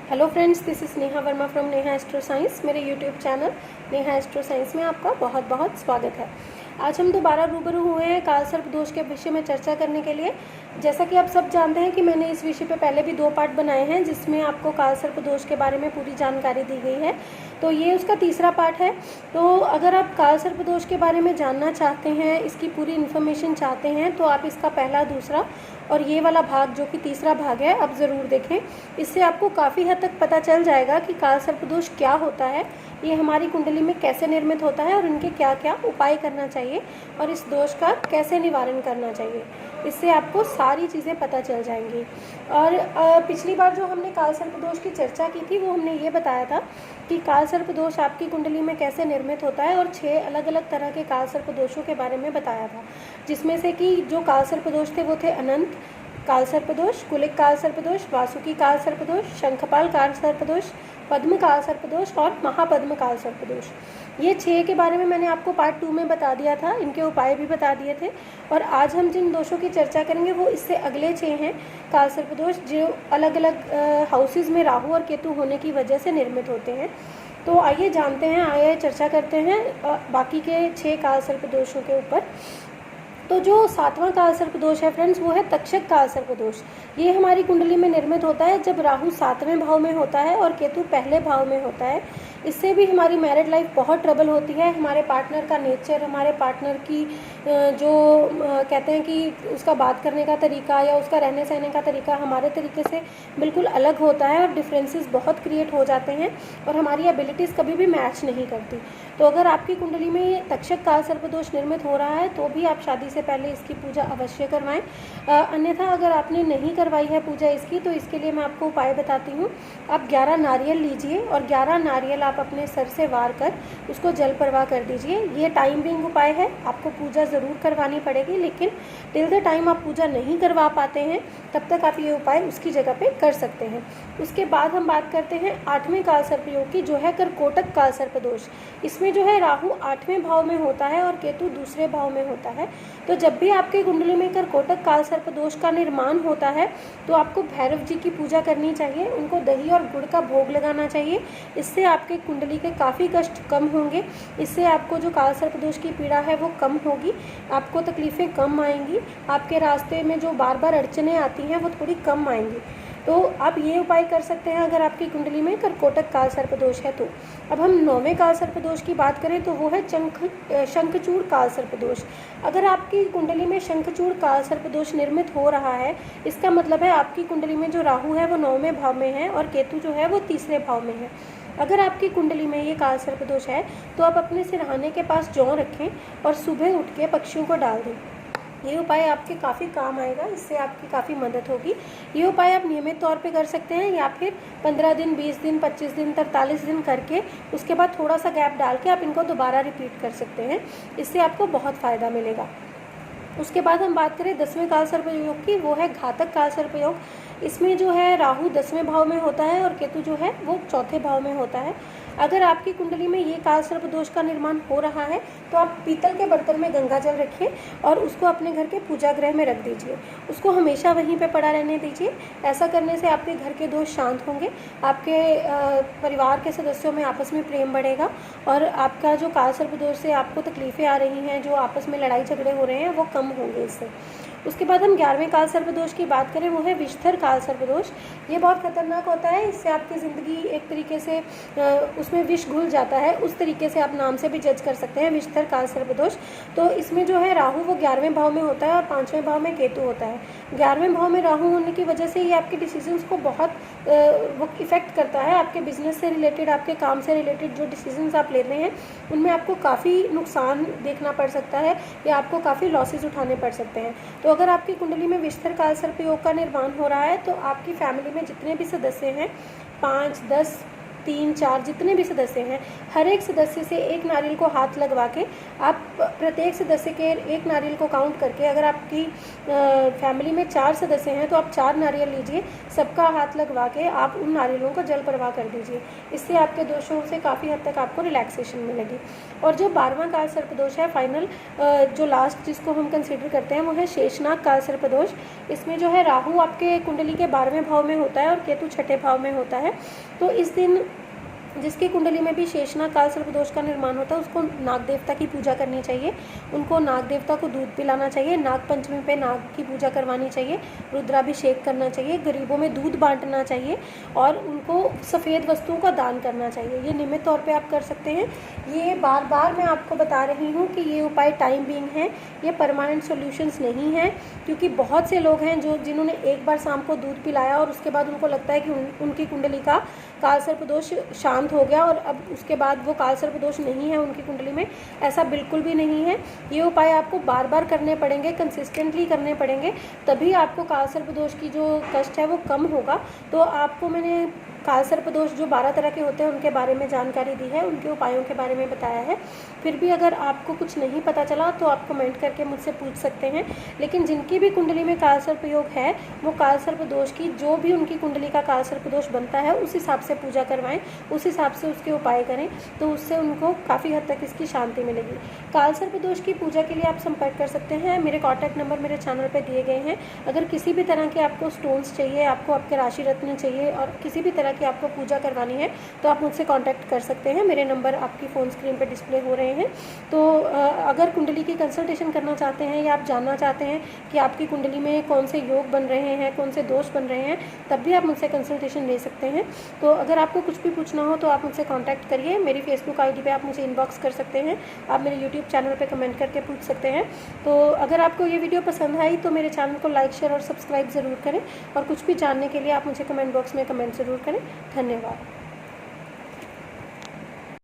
Hello friends, this is Neha Verma from Neha astro science. मेरे YouTube channel Neha astro science में आपका बहुत बहुत स्वागत है। आज हम दोबारा रूबरू हुए हैं कालसर्प दोष के विषय में चर्चा करने के लिए। जैसा कि आप सब जानते हैं कि मैंने इस विषय पे पहले भी 2 पार्ट बनाए हैं जिसमें आपको कालसर्प दोष के बारे में पूरी जानकारी दी गई है। तो ये उसका तीसरा पार्ट है। तो अगर आप कालसर्प दोष के बारे में जानना चाहते हैं, इसकी पूरी इन्फॉर्मेशन चाहते हैं, तो आप इसका पहला, दूसरा और ये वाला भाग जो कि तीसरा भाग है, आप ज़रूर देखें। इससे आपको काफ़ी हद तक पता चल जाएगा कि कालसर्प दोष क्या होता है, ये हमारी कुंडली में कैसे निर्मित होता है और इनके क्या क्या उपाय करना चाहिए और इस दोष का कैसे निवारण करना चाहिए। इससे आपको सारी चीज़ें पता चल जाएंगी। और पिछली बार जो हमने कालसर्प दोष की चर्चा की थी वो हमने ये बताया था कि कालसर्प दोष आपकी कुंडली में कैसे निर्मित होता है और 6 अलग अलग तरह के कालसर्प दोषों के बारे में बताया था, जिसमें से कि जो कालसर्प दोष थे वो थे अनंत कालसर्प दोष, कुलिक कालसर्प दोष, वासुकी कालसर्प दोष, शंखपाल कालसर्प दोष, पद्म कालसर्प दोष और महापद्म कालसर्प दोष। ये 6 के बारे में मैंने आपको पार्ट 2 में बता दिया था, इनके उपाय भी बता दिए थे। और आज हम जिन दोषों की चर्चा करेंगे वो इससे अगले 6 हैं कालसर्प दोष, जो अलग अलग हाउसेज में राहु और केतु होने की वजह से निर्मित होते हैं। तो आइए जानते हैं, आइए चर्चा करते हैं बाकी के 6 कालसर्प दोषों के ऊपर। तो जो 7वां कालसर्प दोष है फ्रेंड्स, वो है तक्षक कालसर्प दोष। ये हमारी कुंडली में निर्मित होता है जब राहु 7वें भाव में होता है और केतु पहले भाव में होता है। इससे भी हमारी मैरिड लाइफ बहुत ट्रबल होती है। हमारे पार्टनर का नेचर, हमारे पार्टनर की जो कहते हैं कि उसका बात करने का तरीका या उसका रहने सहने का तरीका हमारे तरीके से बिल्कुल अलग होता है और डिफरेंसेस बहुत क्रिएट हो जाते हैं और हमारी एबिलिटीज़ कभी भी मैच नहीं करती। तो अगर आपकी कुंडली में ये तक्षक कालसर्प दोष निर्मित हो रहा है तो भी आप शादी से पहले इसकी पूजा अवश्य करवाएं। अन्यथा अगर आपने नहीं करवाई है पूजा इसकी, तो इसके लिए मैं आपको उपाय बताती हूँ। आप 11 नारियल लीजिए और 11 नारियल आप अपने सर से वार कर उसको जल प्रवाह कर दीजिए। ये टाइम बिंग उपाय है, आपको पूजा ज़रूर करवानी पड़ेगी, लेकिन टिल द टाइम आप पूजा नहीं करवा पाते हैं तब तक आप ये उपाय उसकी जगह पे कर सकते हैं। उसके बाद हम बात करते हैं 8वें कालसर्प योग की, जो है कर्कोटक कालसर्प दोष। इसमें जो है राहु 8वें भाव में होता है और केतु दूसरे भाव में होता है। तो जब भी आपके कुंडली में कर्कोटक कालसर्प दोष का निर्माण होता है तो आपको भैरव जी की पूजा करनी चाहिए, उनको दही और गुड़ का भोग लगाना चाहिए। इससे आपके कुंडली के काफ़ी कष्ट कम होंगे। इससे आपको जो कालसर्प दोष की पीड़ा है वो कम होगी, आपको तकलीफ़ें कम आएंगी, आपके रास्ते में जो बार बार अड़चनें आती हैं वो थोड़ी कम आएंगी। तो आप ये उपाय कर सकते हैं अगर आपकी कुंडली में कर्कोटक कालसर्प दोष है तो। अब हम 9वें कालसर्प दोष की बात करें तो वो है शंखचूड़ कालसर्प दोष। अगर आपकी कुंडली में शंखचूड़ कालसर्प दोष निर्मित हो रहा है, इसका मतलब है आपकी कुंडली में जो राहु है वो 9वें भाव में है और केतु जो है वो तीसरे भाव में है। अगर आपकी कुंडली में ये कालसर्प दोष है तो आप अपने सिरहाने के पास जौ रखें और सुबह उठ के पक्षियों को डाल दें। ये उपाय आपके काफ़ी काम आएगा, इससे आपकी काफ़ी मदद होगी। ये उपाय आप नियमित तौर पे कर सकते हैं या फिर 15 दिन, 20 दिन, 25 दिन, 43 दिन करके उसके बाद थोड़ा सा गैप डाल के आप इनको दोबारा रिपीट कर सकते हैं। इससे आपको बहुत फ़ायदा मिलेगा। उसके बाद हम बात करें 10वें कालसर्प योग की, वो है घातक कालसर्प योग। इसमें जो है राहु 10वें भाव में होता है और केतु जो है वो 4थे भाव में होता है। अगर आपकी कुंडली में ये कालसर्प दोष का निर्माण हो रहा है तो आप पीतल के बर्तन में गंगा जल रखिए और उसको अपने घर के पूजा गृह में रख दीजिए। उसको हमेशा वहीं पे पड़ा रहने दीजिए। ऐसा करने से आपके घर के दोष शांत होंगे, आपके परिवार के सदस्यों में आपस में प्रेम बढ़ेगा और आपका जो कालसर्प दोष से आपको तकलीफ़ें आ रही हैं, जो आपस में लड़ाई झगड़े हो रहे हैं, वो कम होंगे इससे। उसके बाद हम 11वें कालसर्प दोष की बात करें, वो है विषधर कालसर्प दोष। ये बहुत खतरनाक होता है, इससे आपकी ज़िंदगी एक तरीके से उसमें विष घुल जाता है, उस तरीके से आप नाम से भी जज कर सकते हैं, विषधर कालसर्प दोष। तो इसमें जो है राहु वो 11वें भाव में होता है और 5वें भाव में केतु होता है। 11वें भाव में राहु होने की वजह से ये आपके डिसीजंस को बहुत वो इफ़ेक्ट करता है। आपके बिजनेस से रिलेटेड, आपके काम से रिलेटेड जो डिसीजंस आप ले रहे हैं उनमें आपको काफ़ी नुकसान देखना पड़ सकता है या आपको काफ़ी लॉसेज उठाने पड़ सकते हैं। तो अगर आपकी कुंडली में विषधर कालसर्प योग का निर्माण हो रहा है तो आपकी फैमिली में जितने भी सदस्य हैं, 5, 10, 3, 4 जितने भी सदस्य हैं, हर एक सदस्य से एक नारियल को हाथ लगवा के आप प्रत्येक सदस्य के एक नारियल को काउंट करके, अगर आपकी फैमिली में 4 सदस्य हैं तो आप 4 नारियल लीजिए, सबका हाथ लगवा के आप उन नारियलों को जल प्रवाह कर दीजिए। इससे आपके दोषों से काफ़ी हद तक आपको रिलैक्सेशन मिलेगी। और जो 12वां काल सर्प दोष है, फाइनल जो लास्ट जिसको हम कंसीडर करते हैं, वो है शेषनाग काल सर्प दोष। इसमें जो है राहु आपके कुंडली के 12वें भाव में होता है और केतु 6ठे भाव में होता है। तो इस दिन जिसकी कुंडली में भी शेषनाग काल सर्प दोष का निर्माण होता है, उसको नाग देवता की पूजा करनी चाहिए, उनको नाग देवता को दूध पिलाना चाहिए, नाग पंचमी पे नाग की पूजा करवानी चाहिए, रुद्राभिषेक करना चाहिए, गरीबों में दूध बांटना चाहिए और उनको सफ़ेद वस्तुओं का दान करना चाहिए। ये नियमित तौर पे आप कर सकते हैं। ये बार बार मैं आपको बता रही हूँ कि ये उपाय टाइम बीइंग है, ये परमानेंट सॉल्यूशंस नहीं है, क्योंकि बहुत से लोग हैं जिन्होंने एक बार शाम को दूध पिलाया और उसके बाद उनको लगता है कि उनकी कुंडली का काल सर्प दोष शांत हो गया और अब उसके बाद वो काल सर्प दोष नहीं है उनकी कुंडली में। ऐसा बिल्कुल भी नहीं है। ये उपाय आपको बार बार करने पड़ेंगे, कंसिस्टेंटली करने पड़ेंगे, तभी आपको काल सर्प दोष की जो कष्ट है वो कम होगा। तो आपको मैंने काल सर्प दोष जो 12 तरह के होते हैं उनके बारे में जानकारी दी है, उनके उपायों के बारे में बताया है। फिर भी अगर आपको कुछ नहीं पता चला तो आप कमेंट करके मुझसे पूछ सकते हैं। लेकिन जिनकी भी कुंडली में काल सर्प योग है, वो काल सर्प दोष की जो भी उनकी कुंडली का काल सर्प दोष बनता है उस हिसाब से पूजा करवाएं, उस हिसाब से उसके उपाय करें, तो उससे उनको काफ़ी हद तक इसकी शांति मिलेगी। काल सर्प दोष की पूजा के लिए आप संपर्क कर सकते हैं। मेरे कॉन्टैक्ट नंबर मेरे चैनल पर दिए गए हैं। अगर किसी भी तरह के आपको स्टोन्स चाहिए, आपको आपके राशि रत्न चाहिए और किसी भी तरह की आपको पूजा करवानी है तो आप मुझसे कांटेक्ट कर सकते हैं। मेरे नंबर आपकी फ़ोन स्क्रीन पे डिस्प्ले हो रहे हैं। तो अगर कुंडली की कंसल्टेशन करना चाहते हैं या आप जानना चाहते हैं कि आपकी कुंडली में कौन से योग बन रहे हैं, कौन से दोष बन रहे हैं, तब भी आप मुझसे कंसल्टेशन ले सकते हैं। तो अगर आपको कुछ भी पूछना हो तो आप मुझसे कॉन्टैक्ट करिए। मेरी फेसबुक ID पे आप मुझे इनबॉक्स कर सकते हैं, आप मेरे यूट्यूब चैनल पर कमेंट करके पूछ सकते हैं। तो अगर आपको ये वीडियो पसंद आई तो मेरे चैनल को लाइक, शेयर और सब्सक्राइब ज़रूर करें और कुछ भी जानने के लिए आप मुझे कमेंट बॉक्स में कमेंट ज़रूर करें। धन्यवाद।